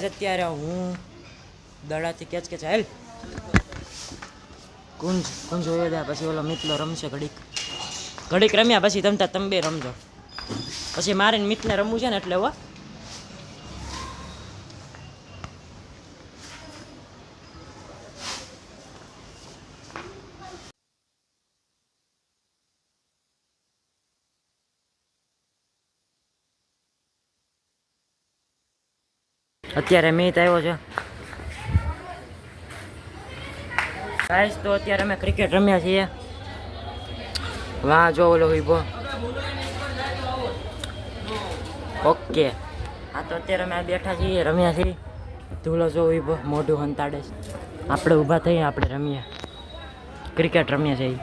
guys અત્યારે હું દડાથી catch હેલ કુંજ હોય દે પછી ઓલો મિતલો રમશે ઘડીક રમ્યા પછી તમે બે રમજો પછી મારે મિતને રમવું છે ને એટલે હો અત્યારે મિત આવ્યો છે ગાઈસ તો અત્યારે અમે ક્રિકેટ રમ્યા છીએ વાહ જો ઓલો ઊભો ઓકે હા તો અત્યારે અમે બેઠા છીએ રમ્યા છીએ ધૂલો જો ઊભો મોઢું હંતાડે છે આપણે ઊભા થઈએ આપણે રમીએ ક્રિકેટ રમ્યા છીએ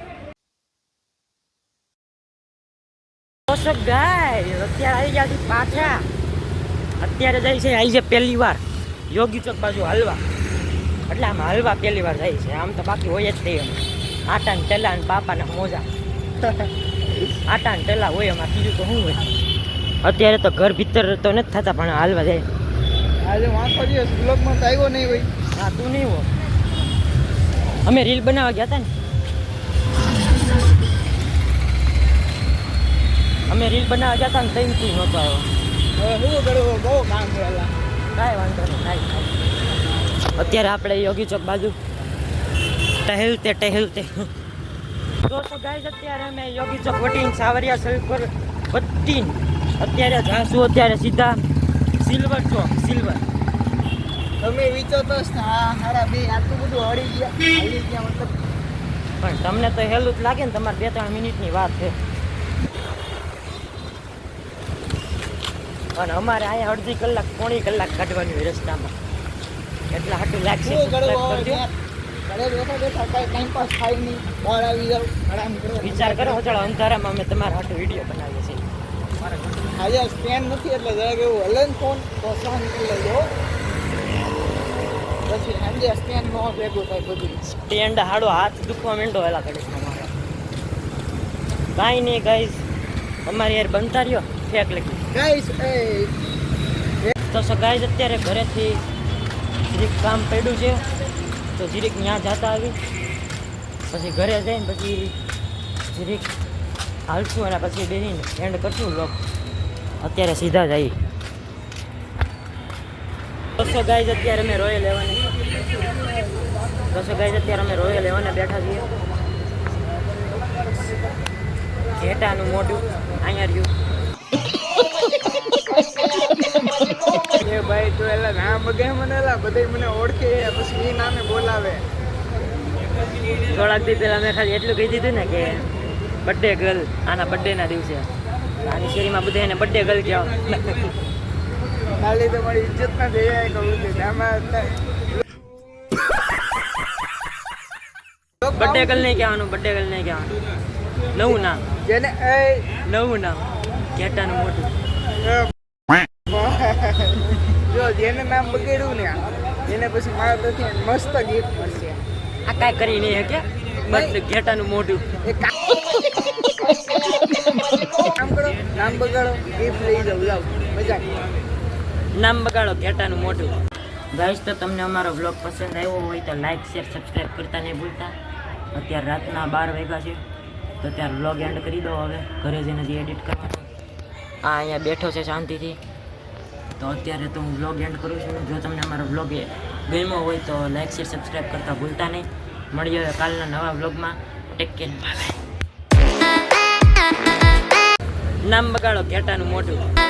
ગાઈસ અત્યારે આવી ગયા છે પાછા અત્યારે જાય છે આવી છે પહેલી વાર યોગી ચોક બાજુ હલવા એટલે આમ હલવા પહેલી વાર જાય છે આમ તો બાકી હોય જ નહીં આટા ને ટેલા ને બાપાના મોજા આટા ને ટેલા હોય એમાં બીજું તો શું હોય અત્યારે તો ઘર ભીતર તો નથી થતા પણ હાલવા જાય આજે આખો દિવસ બ્લોગમાં તો આવ્યો નહીં હોય હા તું નહીં હો અમે રીલ બનાવવા ગયા હતા ને અમે રીલ બનાવવા ગયા હતા ને તઈ તું નહોતો આવ્યો શું કરવું બહુ કામ કરેલા કાંઈ વાંધો નહીં કાંઈ અત્યારે આપણે યોગી ચોક બાજુ ટહેલતે તો ગાઈસ અત્યારે અમે યોગી ચોક વટીને સાવરિયા સર્કલ પર વટીને અત્યારે જાશું અત્યારે સીધા સિલ્વર ચોક તમે વિચારતો હારા બે આટલું બધું હળી ગયા મતલબ પણ તમને તો હેલું જ લાગે ને તમારે 2-3 મિનિટની વાત છે અને અમારે અહીંયા અડધી કલાક પોણી કલાક કાઢવાની હોય રસ્તામાં એટલા હાટું લાગશે વિચાર કરો ચલો અંધારામાં અમે તમારા હાટું વિડીયો બનાવીએ છીએ આજે સ્ટેન્ડ નથી એટલે જરાક એવું હલન ફોન તો સહ નીકળી લેજો પછી આજે સ્ટેન્ડ નો ભેગું થાય બધું સ્ટેન્ડ હાડો હાથ દુખવા માંડો એલા ઘડીકમાં મારે કાંઈ નહીં ગાઈસ અમારી યાર બનતા રહ્યો ફેક લખી ગાઈસ તો ગાઈસ અત્યારે ઘરેથી જીરીક કામ પડ્યું છે તો જીરીક ત્યાં જતા આવી પછી ઘરે જઈને પછી જીરીક હાલશું અને પછી બેસીને એન્ડ કરશું લોક અત્યારે સીધા જ આવી દોસ્તો ગાઈસ અત્યારે અમે રોયલ લેવાને બેઠા છીએ ઘેટાનું મોઢું અહીંયા રહ્યું એ ભાઈ તો એલા ના બગે મને એલા બધે મને ઓળખે પછી એ નામે બોલાવે થોડાક દી પહેલા મેં ખાલી એટલું કહી દીધું ને કે બર્થડે ગર્લ આના બર્થડેના દિવસે આની શેરીમાં બધા એને બર્થડે ગર્લ કહેવાય ખાલી તમારી ઇજ્જત ના થઈ જાય કહું છું આમાં બર્થડે ગર્લ નહીં કહેવાનું નવું નામ જેને નવું નામ ઘેટાનું મોઢું જો જેને નામ બગડ્યું ને એને પછી મારા તરફથી મસ્ત ગિફ્ટ મળશે આ કાંઈ કરી નહીં કે બસ ઘેટાનું મોઢું કામ કરો નામ બગાડો ગિફ્ટ લઈ જાવ લાવ મજા નામ બગાડો ઘેટાનું મોઢું ગાઈસ તો તમને અમારો વ્લોગ પસંદ આવ્યો હોય તો લાઈક શેર સબસ્ક્રાઈબ કરતા નહીં ભૂલતા અત્યારે રાતના 12 વાગ્યા છે તો ત્યારે વ્લોગ એન્ડ કરી દો હવે ઘરે જઈને જે એડિટ કરવાનું આ અહીંયા બેઠો છે શાંતિથી તો અત્યારે તો હું વ્લોગ એન્ડ કરું છું જો તમને અમારો વ્લોગ ગમ્યો હોય તો લાઈક શેર સબસ્ક્રાઈબ કરતા ભૂલતા નહીં મળીએ હવે કાલના નવા વ્લોગમાં ટેક કેર બાય નામ બગાડો ઘેટાનું મોઢું